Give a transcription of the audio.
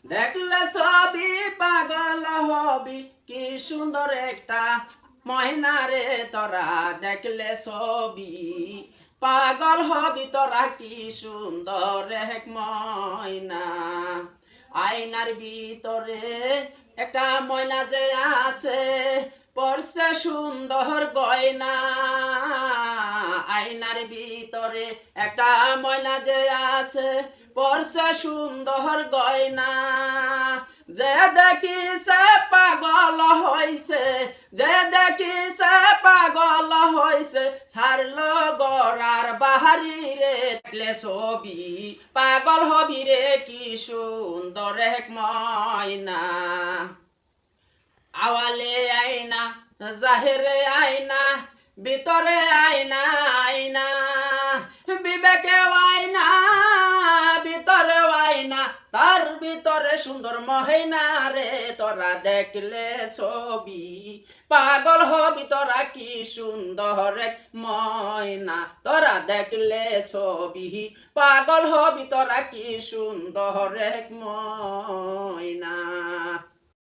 দেখলে ছবি পাগল হবি কি সুন্দর একটা ময়না রে তোরা দেখলে ছবি পাগল হবি তোরা কি সুন্দর এক ময়না আয়নার ভিতরে একটা ময়না যে আছে পরছে সুন্দর গয়না আয়নার ভিতরে একটা ময়না যে আছে পরছে সুন্দর গয়না যে দেখিছে পাগল হইছে যে দেখিছে পাগল হইছে ছাড়লো গড়ার বাহারি রে দেখলে ছবি পাগল হবি রে কি সুন্দর এক ময়না আওয়ালে আয়না জাহেরে আয়না ভিতরে আয়না আয়না বিবেকে আয়না ভিতরে আয়না তার ভিতরে সুন্দর মহিনা রে তোরা দেখলে ছবি পাগল হবি তোরা কি সুন্দর এক ময়না তোরা দেখলে ছবি পাগল হবি তোরা কি সুন্দর এক ময়না।